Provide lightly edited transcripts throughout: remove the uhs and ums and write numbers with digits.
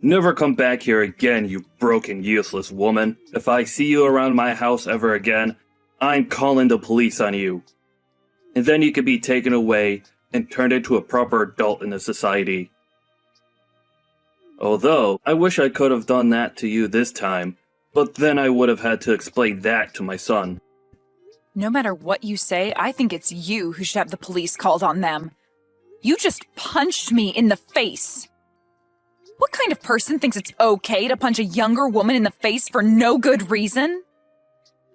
Never come back here again, you broken, useless woman. If I see you around my house ever again, I'm calling the police on you. And then you could be taken away and turned into a proper adult in the society. Although, I wish I could have done that to you this time, but then I would have had to explain that to my son. No matter what you say, I think it's you who should have the police called on them. You just punched me in the face. What kind of person thinks it's okay to punch a younger woman in the face for no good reason?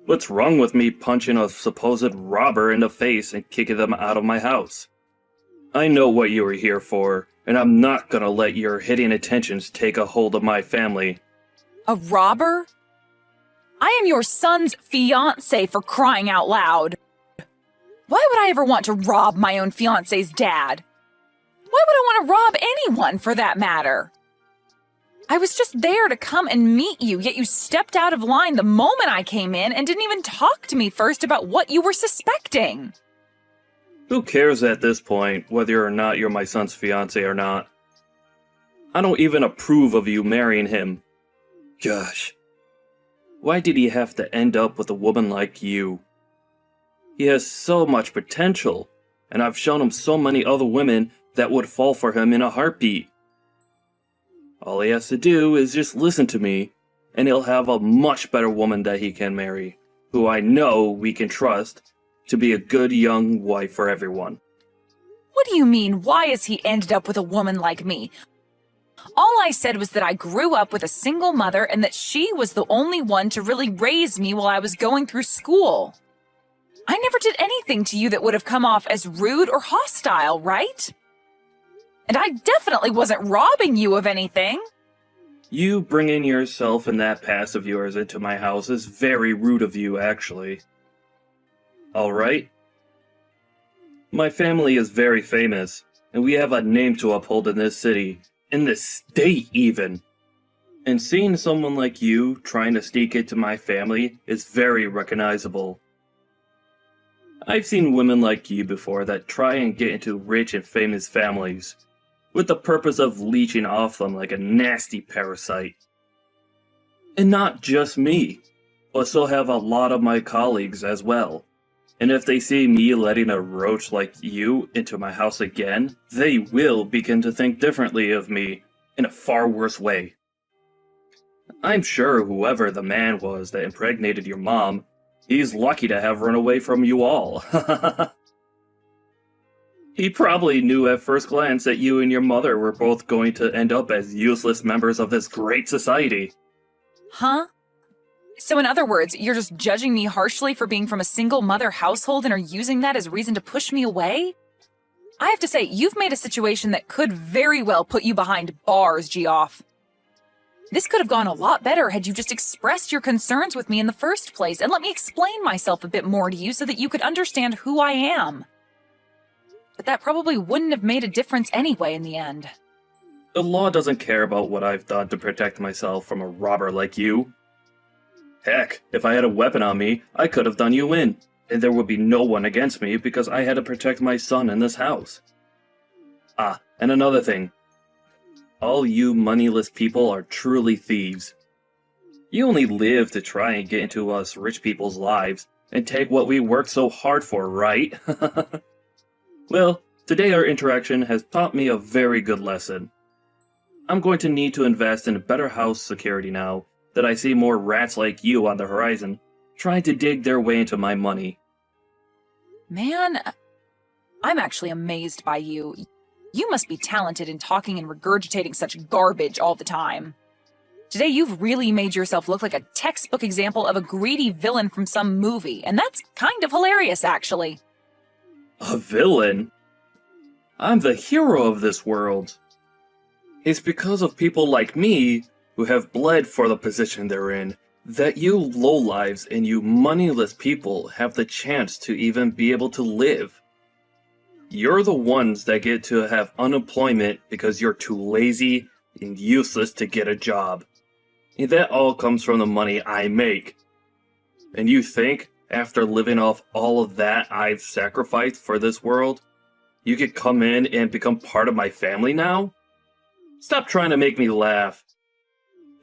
What's wrong with me punching a supposed robber in the face and kicking them out of my house? I know what you were here for, and I'm not gonna let your hitting attentions take a hold of my family. A robber? I am your son's fiancé, for crying out loud. Why would I ever want to rob my own fiancé's dad? Why would I want to rob anyone, for that matter? I was just there to come and meet you, yet you stepped out of line the moment I came in and didn't even talk to me first about what you were suspecting. Who cares at this point whether or not you're my son's fiancé or not? I don't even approve of you marrying him. Gosh. Why did he have to end up with a woman like you? He has so much potential, and I've shown him so many other women that would fall for him in a heartbeat. All he has to do is just listen to me, and he'll have a much better woman that he can marry, who I know we can trust to be a good young wife for everyone. What do you mean, why has he ended up with a woman like me? All I said was that I grew up with a single mother and that she was the only one to really raise me while I was going through school. I never did anything to you that would have come off as rude or hostile, right? And I definitely wasn't robbing you of anything. You bringing yourself and that past of yours into my house is very rude of you, actually. Alright? My family is very famous, and we have a name to uphold in this city, in this state even. And seeing someone like you trying to sneak into my family is very recognizable. I've seen women like you before that try and get into rich and famous families, with the purpose of leeching off them like a nasty parasite. And not just me, but so have a lot of my colleagues as well. And if they see me letting a roach like you into my house again, they will begin to think differently of me in a far worse way. I'm sure whoever the man was that impregnated your mom, he's lucky to have run away from you all. He probably knew at first glance that you and your mother were both going to end up as useless members of this great society. Huh? So in other words, you're just judging me harshly for being from a single mother household and are using that as reason to push me away? I have to say, you've made a situation that could very well put you behind bars, Geoff. This could have gone a lot better had you just expressed your concerns with me in the first place and let me explain myself a bit more to you so that you could understand who I am. But that probably wouldn't have made a difference anyway in the end. The law doesn't care about what I've done to protect myself from a robber like you. Heck, if I had a weapon on me, I could have done you in, and there would be no one against me because I had to protect my son in this house. Ah, and another thing. All you moneyless people are truly thieves. You only live to try and get into us rich people's lives and take what we worked so hard for, right? Well, today our interaction has taught me a very good lesson. I'm going to need to invest in better house security now that I see more rats like you on the horizon, trying to dig their way into my money. Man, I'm actually amazed by you. You must be talented in talking and regurgitating such garbage all the time. Today you've really made yourself look like a textbook example of a greedy villain from some movie, and that's kind of hilarious, actually. A villain? I'm the hero of this world. It's because of people like me, who have bled for the position they're in, that you lowlives and you moneyless people have the chance to even be able to live. You're the ones that get to have unemployment because you're too lazy and useless to get a job. And that all comes from the money I make. And you think, after living off all of that I've sacrificed for this world, you could come in and become part of my family now? Stop trying to make me laugh.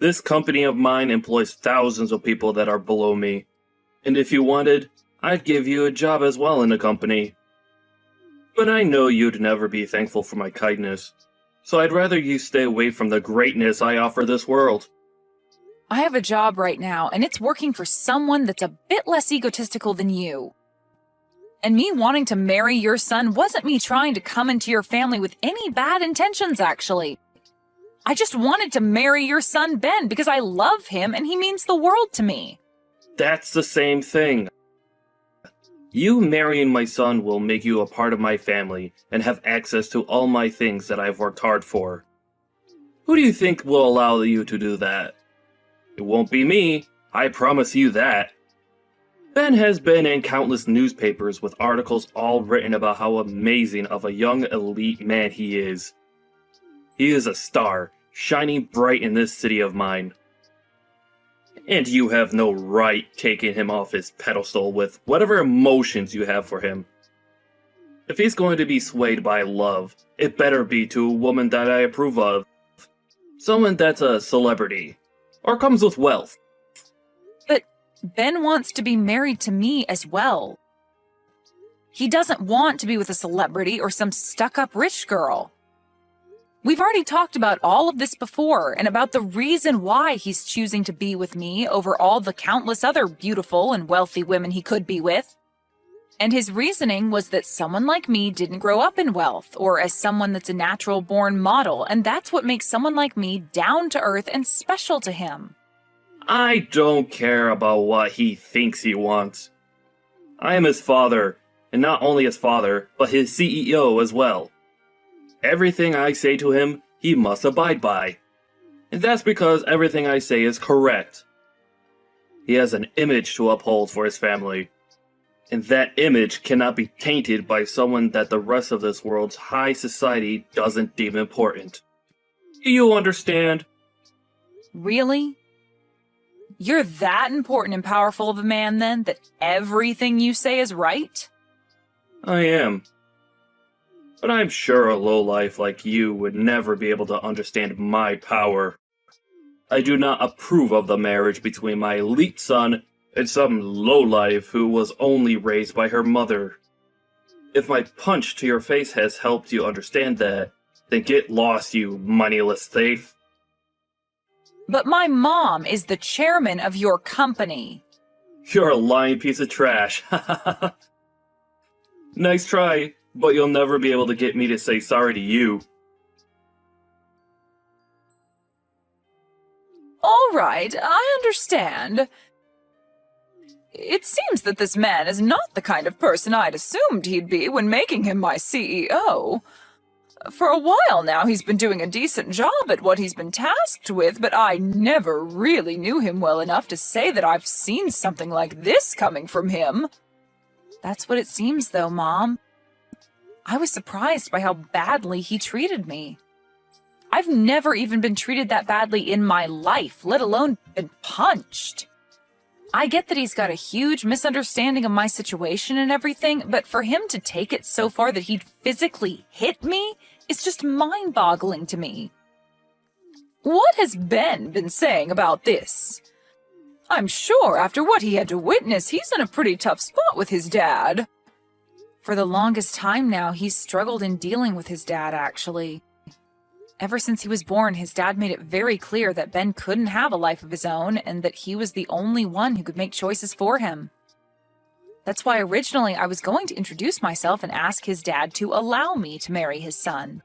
This company of mine employs thousands of people that are below me. And if you wanted, I'd give you a job as well in the company. But I know you'd never be thankful for my kindness, so I'd rather you stay away from the greatness I offer this world. I have a job right now, and it's working for someone that's a bit less egotistical than you. And me wanting to marry your son wasn't me trying to come into your family with any bad intentions, actually. I just wanted to marry your son, Ben, because I love him and he means the world to me. That's the same thing. You marrying my son will make you a part of my family and have access to all my things that I've worked hard for. Who do you think will allow you to do that? It won't be me, I promise you that. Ben has been in countless newspapers with articles all written about how amazing of a young elite man he is. He is a star, shining bright in this city of mine. And you have no right taking him off his pedestal with whatever emotions you have for him. If he's going to be swayed by love, it better be to a woman that I approve of. Someone that's a celebrity, or comes with wealth. But Ben wants to be married to me as well. He doesn't want to be with a celebrity or some stuck-up rich girl. We've already talked about all of this before, and about the reason why he's choosing to be with me over all the countless other beautiful and wealthy women he could be with. And his reasoning was that someone like me didn't grow up in wealth, or as someone that's a natural-born model, and that's what makes someone like me down to earth and special to him. I don't care about what he thinks he wants. I am his father, and not only his father, but his CEO as well. Everything I say to him, he must abide by. And that's because everything I say is correct. He has an image to uphold for his family. And that image cannot be tainted by someone that the rest of this world's high society doesn't deem important. Do you understand? Really? You're that important and powerful of a man, then, that everything you say is right? I am. But I'm sure a lowlife like you would never be able to understand my power. I do not approve of the marriage between my elite son and some lowlife who was only raised by her mother. If my punch to your face has helped you understand that, then get lost, you moneyless thief. But my mom is the chairman of your company. You're a lying piece of trash. Nice try, but you'll never be able to get me to say sorry to you. All right, I understand. It seems that this man is not the kind of person I'd assumed he'd be when making him my CEO. For a while now, he's been doing a decent job at what he's been tasked with, but I never really knew him well enough to say that I've seen something like this coming from him. That's what it seems, though, Mom. I was surprised by how badly he treated me. I've never even been treated that badly in my life, let alone been punched. I get that he's got a huge misunderstanding of my situation and everything, but for him to take it so far that he'd physically hit me is just mind-boggling to me. What has Ben been saying about this? I'm sure after what he had to witness, he's in a pretty tough spot with his dad. For the longest time now, he's struggled in dealing with his dad, actually. Ever since he was born, his dad made it very clear that Ben couldn't have a life of his own and that he was the only one who could make choices for him. That's why originally I was going to introduce myself and ask his dad to allow me to marry his son.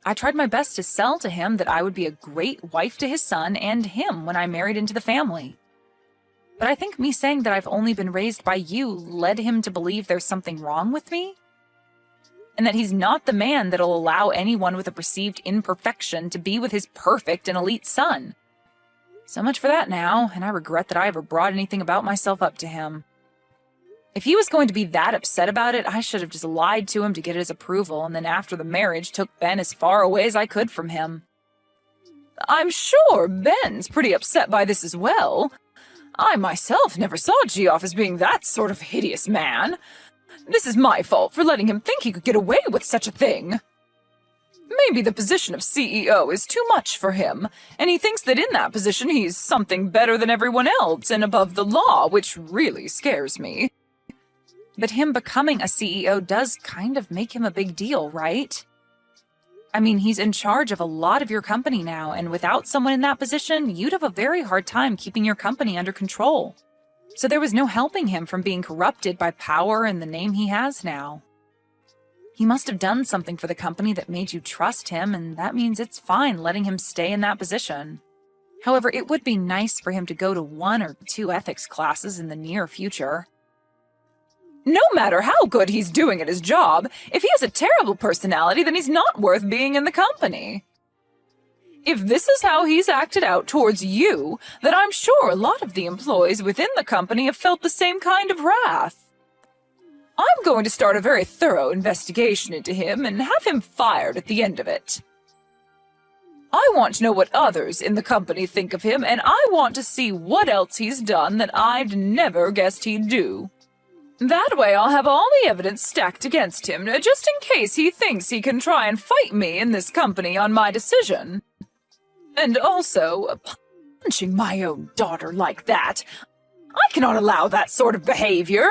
I tried my best to sell to him that I would be a great wife to his son and him when I married into the family. But I think me saying that I've only been raised by you led him to believe there's something wrong with me, and that he's not the man that'll allow anyone with a perceived imperfection to be with his perfect and elite son. So much for that now, and I regret that I ever brought anything about myself up to him. If he was going to be that upset about it, I should have just lied to him to get his approval, and then after the marriage took Ben as far away as I could from him. I'm sure Ben's pretty upset by this as well. I myself never saw Geoff as being that sort of hideous man. This is my fault for letting him think he could get away with such a thing. maybe the position of CEO is too much for him, and he thinks that in that position he's something better than everyone else and above the law, which really scares me. But him becoming a CEO does kind of make him a big deal, right? I mean, he's in charge of a lot of your company now, and without someone in that position, you'd have a very hard time keeping your company under control. So there was no helping him from being corrupted by power and the name he has now. He must have done something for the company that made you trust him, and that means it's fine letting him stay in that position. However, it would be nice for him to go to 1 or 2 ethics classes in the near future. No matter how good he's doing at his job, if he has a terrible personality, then he's not worth being in the company. If this is how he's acted out towards you, then I'm sure a lot of the employees within the company have felt the same kind of wrath. I'm going to start a very thorough investigation into him and have him fired at the end of it. I want to know what others in the company think of him, and I want to see what else he's done that I'd never guessed he'd do. That way I'll have all the evidence stacked against him, just in case he thinks he can try and fight me in this company on my decision. And also, punching my own daughter like that, I cannot allow that sort of behavior.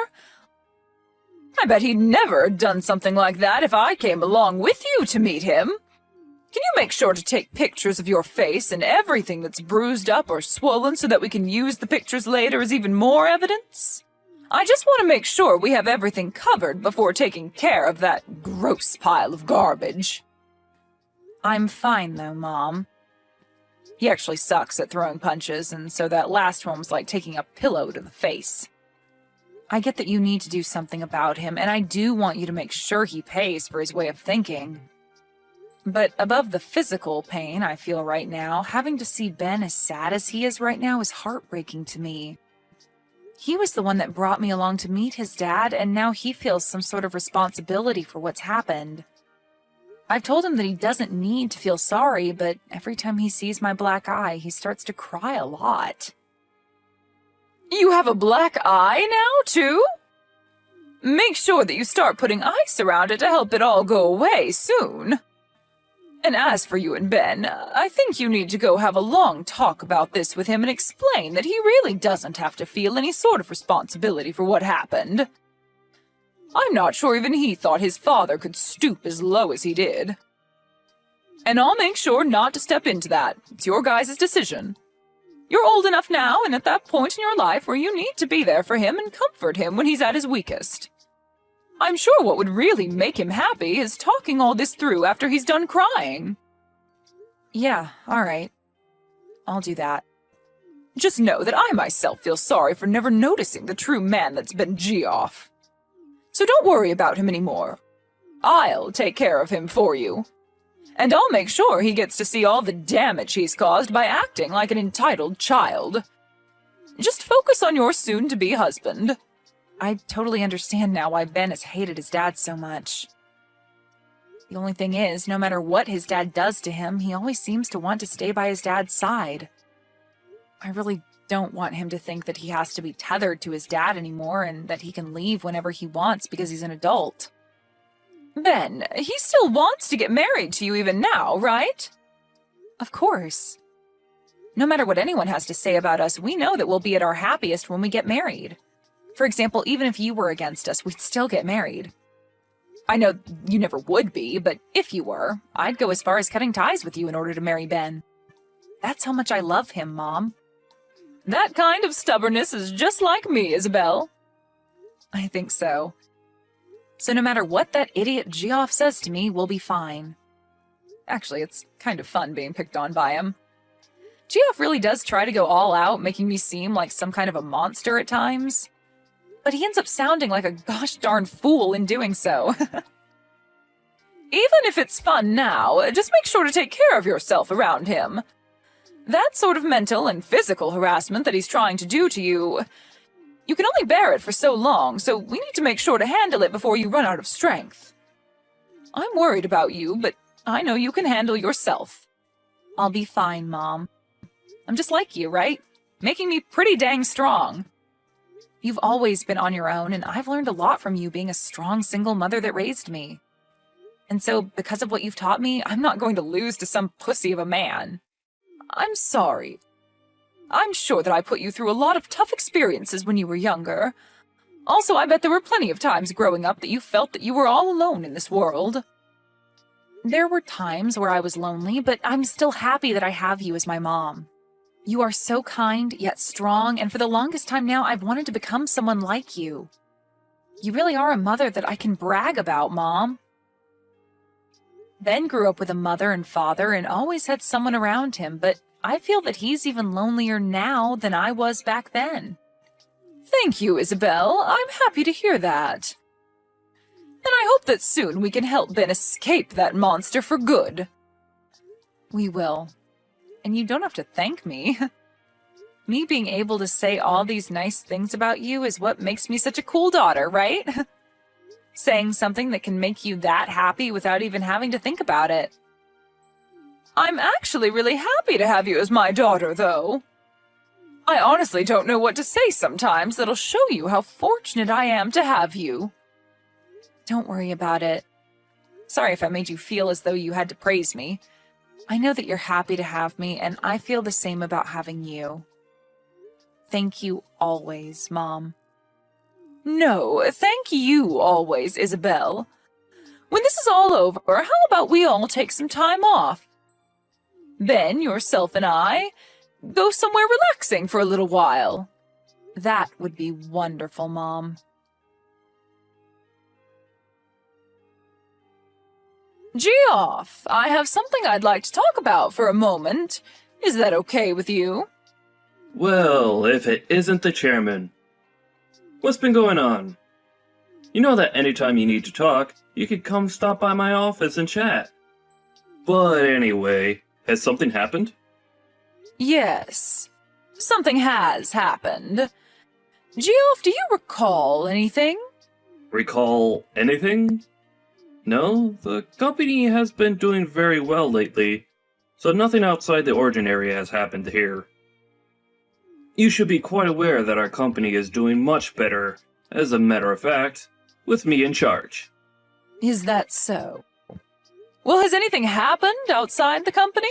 I bet he'd never done something like that if I came along with you to meet him. Can you make sure to take pictures of your face and everything that's bruised up or swollen so that we can use the pictures later as even more evidence? I just want to make sure we have everything covered before taking care of that gross pile of garbage. I'm fine, though, Mom. He actually sucks at throwing punches, and so that last one was like taking a pillow to the face. I get that you need to do something about him, and I do want you to make sure he pays for his way of thinking. But above the physical pain I feel right now, having to see Ben as sad as he is right now is heartbreaking to me. He was the one that brought me along to meet his dad, and now he feels some sort of responsibility for what's happened. I've told him that he doesn't need to feel sorry, but every time he sees my black eye, he starts to cry a lot. You have a black eye now, too? Make sure that you start putting ice around it to help it all go away soon. And as for you and Ben, I think you need to go have a long talk about this with him and explain that he really doesn't have to feel any sort of responsibility for what happened. I'm not sure even he thought his father could stoop as low as he did. And I'll make sure not to step into that. It's your guys' decision. You're old enough now and at that point in your life where you need to be there for him and comfort him when he's at his weakest. I'm sure what would really make him happy is talking all this through after he's done crying. Yeah, all right. I'll do that. Just know that I myself feel sorry for never noticing the true man that's been Geoff. So don't worry about him anymore. I'll take care of him for you. And I'll make sure he gets to see all the damage he's caused by acting like an entitled child. Just focus on your soon-to-be husband. I totally understand now why Ben has hated his dad so much. The only thing is, no matter what his dad does to him, he always seems to want to stay by his dad's side. I really don't want him to think that he has to be tethered to his dad anymore and that he can leave whenever he wants because he's an adult. Ben, he still wants to get married to you even now, right? Of course. No matter what anyone has to say about us, we know that we'll be at our happiest when we get married. For example, even if you were against us, we'd still get married. I know you never would be, but if you were, I'd go as far as cutting ties with you in order to marry Ben. That's how much I love him, Mom. That kind of stubbornness is just like me, Isabel. I think so. So no matter what that idiot Geoff says to me, we'll be fine. Actually, it's kind of fun being picked on by him. Geoff really does try to go all out, making me seem like some kind of a monster at times. But he ends up sounding like a gosh darn fool in doing so. Even if it's fun now, just make sure to take care of yourself around him. That sort of mental and physical harassment that he's trying to do to you, you can only bear it for so long, so we need to make sure to handle it before you run out of strength. I'm worried about you, but I know you can handle yourself. I'll be fine, Mom. I'm just like you, right? Making me pretty dang strong. You've always been on your own, and I've learned a lot from you being a strong single mother that raised me. And so, because of what you've taught me, I'm not going to lose to some pussy of a man. I'm sorry. I'm sure that I put you through a lot of tough experiences when you were younger. Also, I bet there were plenty of times growing up that you felt that you were all alone in this world. There were times where I was lonely, but I'm still happy that I have you as my mom. You are so kind, yet strong, and for the longest time now, I've wanted to become someone like you. You really are a mother that I can brag about, Mom. Ben grew up with a mother and father and always had someone around him, but I feel that he's even lonelier now than I was back then. Thank you, Isabel. I'm happy to hear that. And I hope that soon we can help Ben escape that monster for good. We will. And you don't have to thank me. Me being able to say all these nice things about you is what makes me such a cool daughter, right? Saying something that can make you that happy without even having to think about it. I'm actually really happy to have you as my daughter, though. I honestly don't know what to say sometimes that'll show you how fortunate I am to have you. Don't worry about it. Sorry if I made you feel as though you had to praise me. I know that you're happy to have me, and I feel the same about having you. Thank you always, Mom. No, thank you always, Isabel. When this is all over, how about we all take some time off? Ben, yourself, and I go somewhere relaxing for a little while. That would be wonderful, Mom. Geoff, I have something I'd like to talk about for a moment. Is that okay with you? Well, if it isn't the chairman. What's been going on? You know that anytime you need to talk, you could come stop by my office and chat. But anyway, has something happened? Yes, something has happened. Geoff, do you recall anything? Recall anything? No, the company has been doing very well lately, so nothing outside the ordinary has happened here. You should be quite aware that our company is doing much better, as a matter of fact, with me in charge. Is that so? Well, has anything happened outside the company?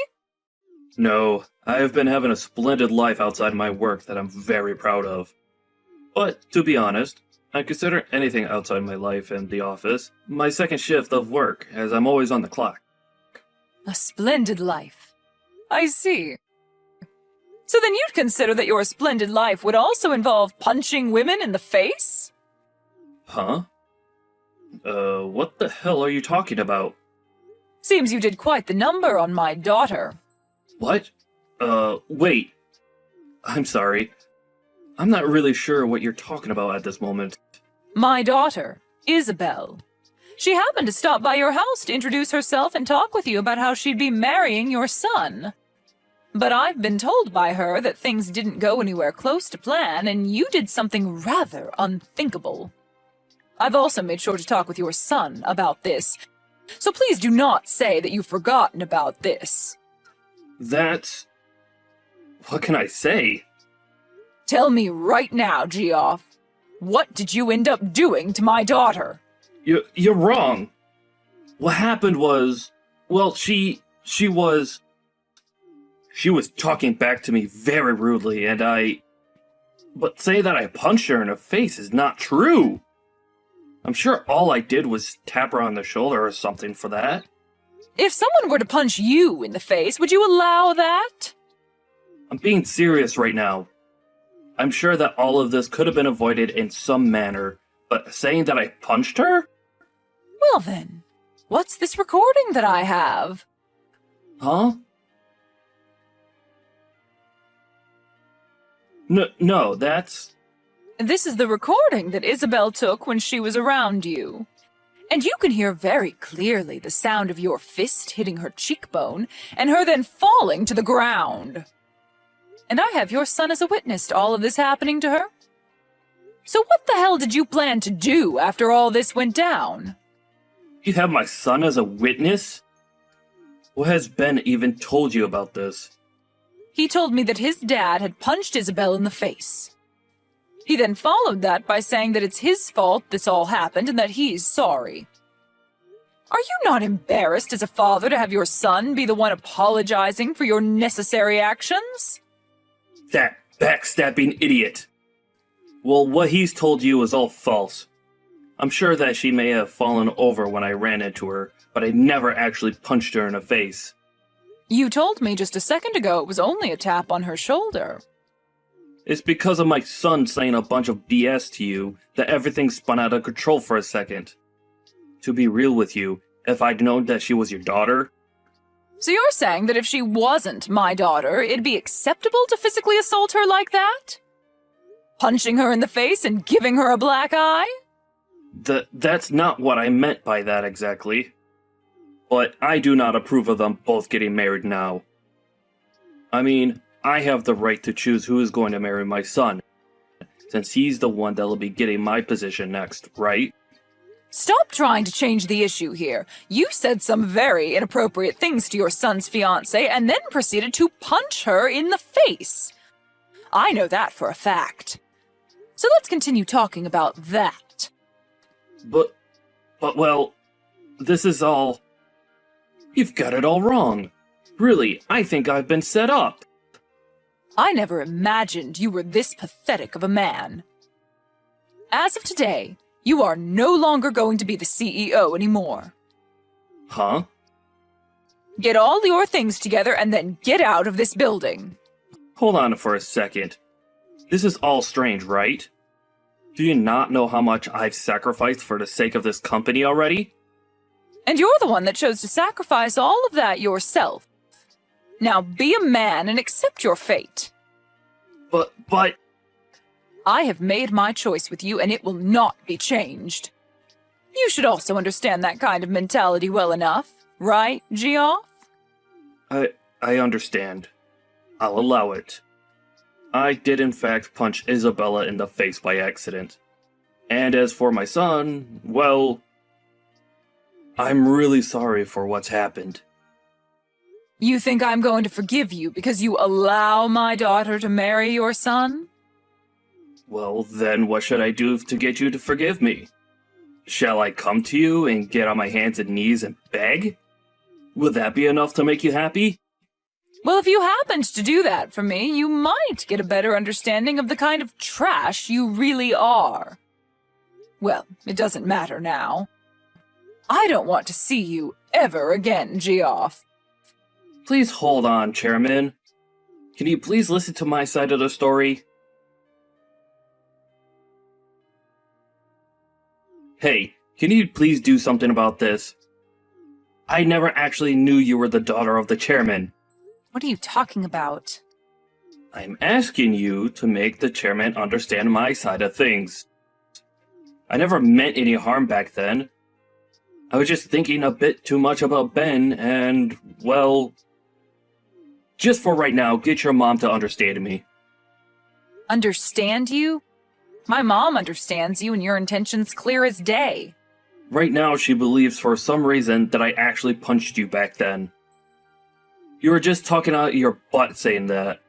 No, I have been having a splendid life outside my work that I'm very proud of. But, to be honest, I consider anything outside my life and the office my second shift of work, as I'm always on the clock. A splendid life. I see. So then you'd consider that your splendid life would also involve punching women in the face? Huh? What the hell are you talking about? Seems you did quite the number on my daughter. What? Wait. I'm sorry. I'm not really sure what you're talking about at this moment. My daughter, Isabel. She happened to stop by your house to introduce herself and talk with you about how she'd be marrying your son. But I've been told by her that things didn't go anywhere close to plan, and you did something rather unthinkable. I've also made sure to talk with your son about this, so please do not say that you've forgotten about this. That's... What can I say? Tell me right now, Geoff. What did you end up doing to my daughter? You're wrong. What happened was... Well, she was talking back to me very rudely, and But say that I punched her in the face is not true. I'm sure all I did was tap her on the shoulder or something for that. If someone were to punch you in the face, would you allow that? I'm being serious right now. I'm sure that all of this could have been avoided in some manner, but saying that I punched her? Well then, what's this recording that I have? Huh? No, that's... This is the recording that Isabel took when she was around you. And you can hear very clearly the sound of your fist hitting her cheekbone, and her then falling to the ground. And I have your son as a witness to all of this happening to her. So what the hell did you plan to do after all this went down? You have my son as a witness? What has Ben even told you about this? He told me that his dad had punched Isabel in the face. He then followed that by saying that it's his fault this all happened and that he's sorry. Are you not embarrassed as a father to have your son be the one apologizing for your necessary actions? That backstabbing idiot! Well, what he's told you is all false. I'm sure that she may have fallen over when I ran into her, but I never actually punched her in the face. You told me just a second ago it was only a tap on her shoulder. It's because of my son saying a bunch of BS to you that everything spun out of control for a second. To be real with you, if I'd known that she was your daughter... So you're saying that if she wasn't my daughter, it'd be acceptable to physically assault her like that? Punching her in the face and giving her a black eye? That's not what I meant by that exactly. But I do not approve of them both getting married now. I mean, I have the right to choose who is going to marry my son, since he's the one that'll be getting my position next, right? Stop trying to change the issue here. You said some very inappropriate things to your son's fiancée and then proceeded to punch her in the face. I know that for a fact. So let's continue talking about that. But well, this is all... You've got it all wrong. Really, I think I've been set up. I never imagined you were this pathetic of a man. As of today, you are no longer going to be the CEO anymore. Huh? Get all your things together and then get out of this building. Hold on for a second. This is all strange, right? Do you not know how much I've sacrificed for the sake of this company already? And you're the one that chose to sacrifice all of that yourself. Now be a man and accept your fate. But... I have made my choice with you and it will not be changed. You should also understand that kind of mentality well enough, right, Geoff? I understand. I'll allow it. I did in fact punch Isabella in the face by accident. And as for my son, well... I'm really sorry for what's happened. You think I'm going to forgive you because you allow my daughter to marry your son? Well, then what should I do to get you to forgive me? Shall I come to you and get on my hands and knees and beg? Would that be enough to make you happy? Well, if you happened to do that for me, you might get a better understanding of the kind of trash you really are. Well, it doesn't matter now. I don't want to see you ever again, Geoff. Please hold on, Chairman. Can you please listen to my side of the story? Hey, can you please do something about this? I never actually knew you were the daughter of the chairman. What are you talking about? I'm asking you to make the chairman understand my side of things. I never meant any harm back then. I was just thinking a bit too much about Ben and, well... Just for right now, get your mom to understand me. Understand you? My mom understands you and your intentions clear as day. Right now, she believes for some reason that I actually punched you back then. You were just talking out your butt saying that.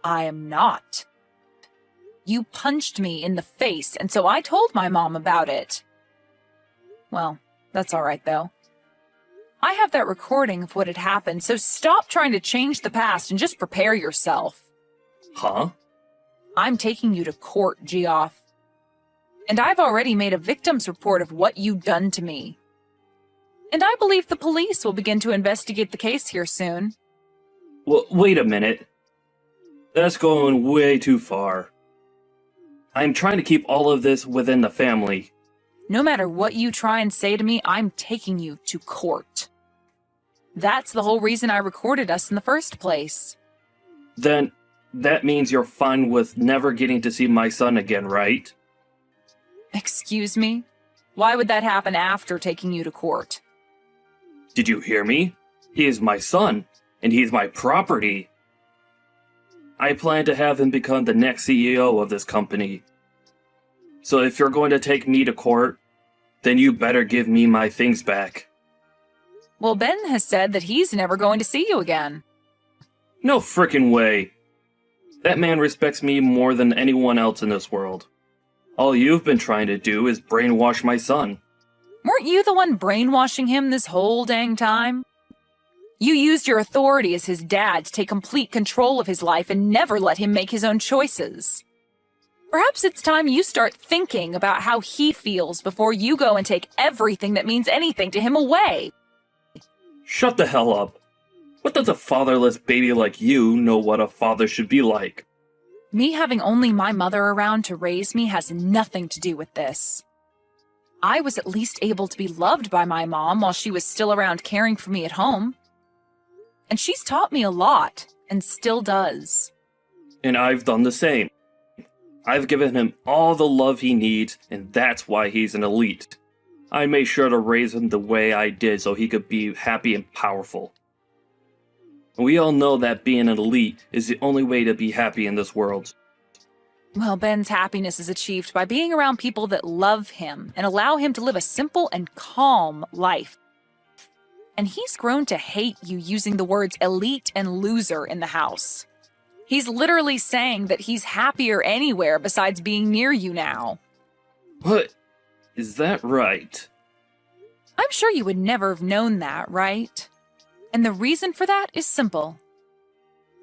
I am not. You punched me in the face, and so I told my mom about it. Well, that's all right, though. I have that recording of what had happened, so stop trying to change the past and just prepare yourself. Huh? I'm taking you to court, Geoff. And I've already made a victim's report of what you've done to me. And I believe the police will begin to investigate the case here soon. Well, wait a minute. That's going way too far. I'm trying to keep all of this within the family. No matter what you try and say to me, I'm taking you to court. That's the whole reason I recorded us in the first place. Then, that means you're fine with never getting to see my son again, right? Excuse me? Why would that happen after taking you to court? Did you hear me? He is my son, and he's my property. I plan to have him become the next CEO of this company. So if you're going to take me to court, then you better give me my things back. Well, Ben has said that he's never going to see you again. No frickin' way. That man respects me more than anyone else in this world. All you've been trying to do is brainwash my son. Weren't you the one brainwashing him this whole dang time? You used your authority as his dad to take complete control of his life and never let him make his own choices. Perhaps it's time you start thinking about how he feels before you go and take everything that means anything to him away. Shut the hell up. What does a fatherless baby like you know what a father should be like? Me having only my mother around to raise me has nothing to do with this. I was at least able to be loved by my mom while she was still around caring for me at home. And she's taught me a lot, and still does. And I've done the same. I've given him all the love he needs, and that's why he's an elite. I made sure to raise him the way I did so he could be happy and powerful. We all know that being an elite is the only way to be happy in this world. Well, Ben's happiness is achieved by being around people that love him and allow him to live a simple and calm life. And he's grown to hate you using the words elite and loser in the house. He's literally saying that he's happier anywhere besides being near you now. What? Is that right? I'm sure you would never have known that, right? And the reason for that is simple.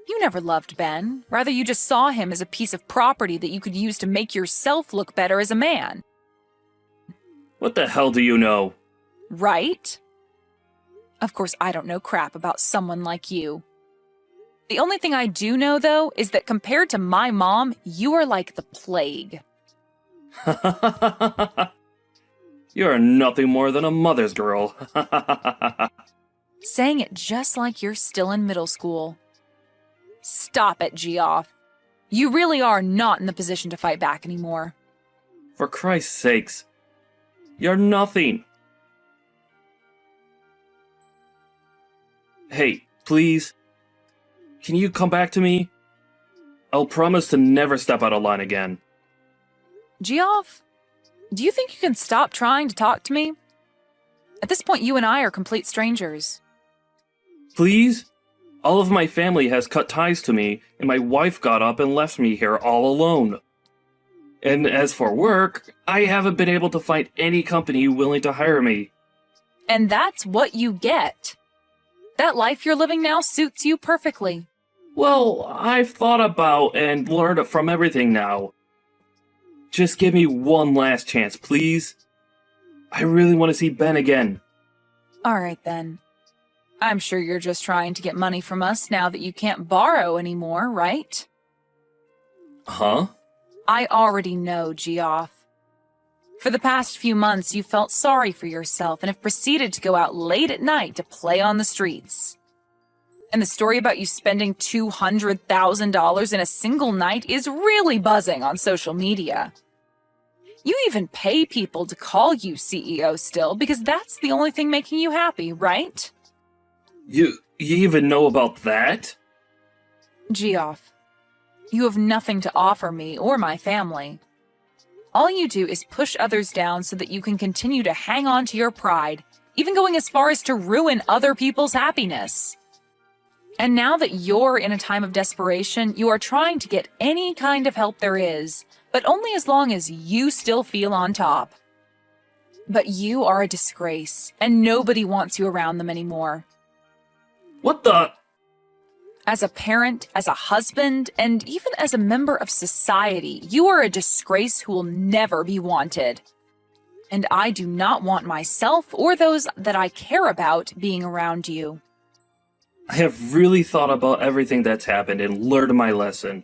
You never loved Ben. Rather, you just saw him as a piece of property that you could use to make yourself look better as a man. What the hell do you know? Right? Of course, I don't know crap about someone like you. The only thing I do know, though, is that compared to my mom, you are like the plague. You're nothing more than a mother's girl. Saying it just like you're still in middle school. Stop it, Geoff. You really are not in the position to fight back anymore. For Christ's sakes. You're nothing. Hey, please. Can you come back to me? I'll promise to never step out of line again. Geoff, do you think you can stop trying to talk to me? At this point, you and I are complete strangers. Please? All of my family has cut ties to me, and my wife got up and left me here all alone. And as for work, I haven't been able to find any company willing to hire me. And that's what you get. That life you're living now suits you perfectly. Well, I've thought about and learned from everything now. Just give me one last chance, please. I really want to see Ben again. All right, then. I'm sure you're just trying to get money from us now that you can't borrow anymore, right? Huh? I already know, Geoff. For the past few months, you felt sorry for yourself and have proceeded to go out late at night to play on the streets. And the story about you spending $200,000 in a single night is really buzzing on social media. You even pay people to call you CEO still because that's the only thing making you happy, right? You even know about that? Geoff, you have nothing to offer me or my family. All you do is push others down so that you can continue to hang on to your pride, even going as far as to ruin other people's happiness. And now that you're in a time of desperation, you are trying to get any kind of help there is, but only as long as you still feel on top. But you are a disgrace, and nobody wants you around them anymore. What the? As a parent, as a husband, and even as a member of society, you are a disgrace who will never be wanted. And I do not want myself or those that I care about being around you. I have really thought about everything that's happened and learned my lesson.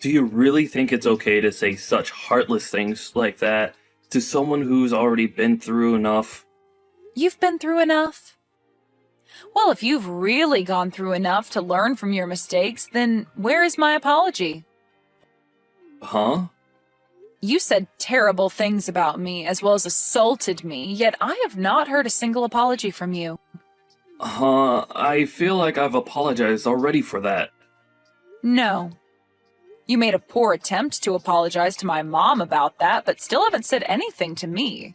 Do you really think it's okay to say such heartless things like that to someone who's already been through enough? You've been through enough? Well, if you've really gone through enough to learn from your mistakes, then where is my apology? Huh? You said terrible things about me as well as assaulted me, yet I have not heard a single apology from you. I feel like I've apologized already for that. No. You made a poor attempt to apologize to my mom about that, but still haven't said anything to me.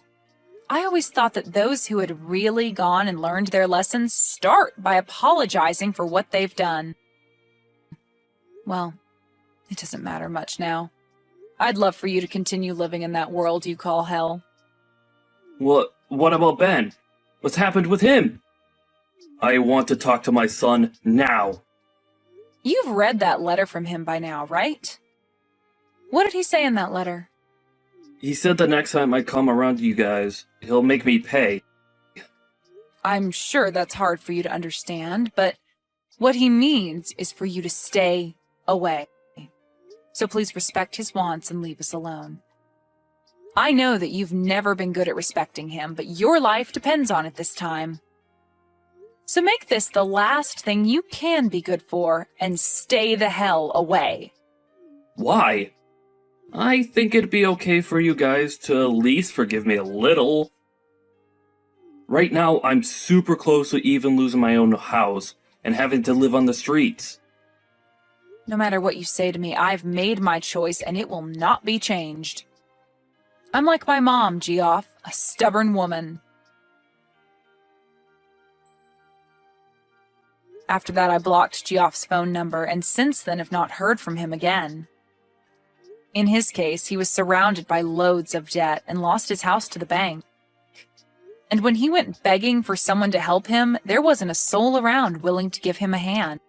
I always thought that those who had really gone and learned their lessons start by apologizing for what they've done. Well, it doesn't matter much now. I'd love for you to continue living in that world you call hell. What about Ben? What's happened with him? I want to talk to my son now. You've read that letter from him by now, right? What did he say in that letter? He said the next time I come around you guys, he'll make me pay. I'm sure that's hard for you to understand, but what he means is for you to stay away. So please respect his wants and leave us alone. I know that you've never been good at respecting him, but your life depends on it this time. So make this the last thing you can be good for and stay the hell away. Why? I think it'd be okay for you guys to at least forgive me a little. Right now, I'm super close to even losing my own house and having to live on the streets. No matter what you say to me, I've made my choice and it will not be changed. I'm like my mom, Geoff, a stubborn woman. After that, I blocked Geoff's phone number and since then have not heard from him again. In his case, he was surrounded by loads of debt and lost his house to the bank. And when he went begging for someone to help him, there wasn't a soul around willing to give him a hand.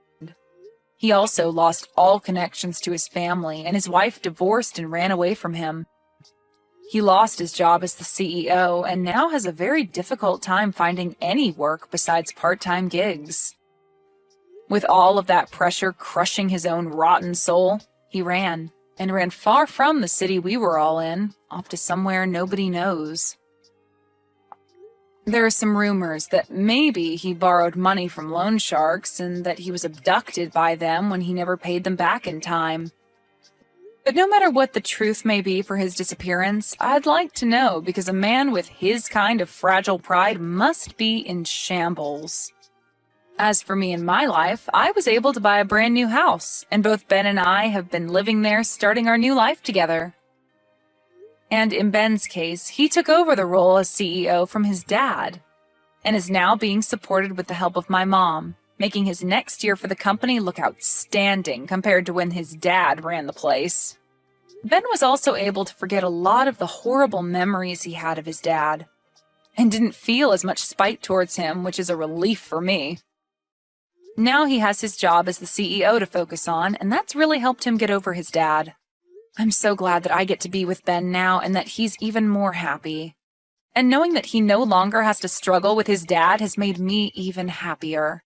He also lost all connections to his family, and his wife divorced and ran away from him. He lost his job as the CEO and now has a very difficult time finding any work besides part-time gigs. With all of that pressure crushing his own rotten soul, he ran far from the city we were all in, off to somewhere nobody knows. There are some rumors that maybe he borrowed money from loan sharks and that he was abducted by them when he never paid them back in time. But no matter what the truth may be for his disappearance, I'd like to know because a man with his kind of fragile pride must be in shambles. As for me and my life, I was able to buy a brand new house, and both Ben and I have been living there starting our new life together. And in Ben's case, he took over the role as CEO from his dad, and is now being supported with the help of my mom, making his next year for the company look outstanding compared to when his dad ran the place. Ben was also able to forget a lot of the horrible memories he had of his dad, and didn't feel as much spite towards him, which is a relief for me. Now he has his job as the CEO to focus on, and that's really helped him get over his dad. I'm so glad that I get to be with Ben now and that he's even more happy. And knowing that he no longer has to struggle with his dad has made me even happier.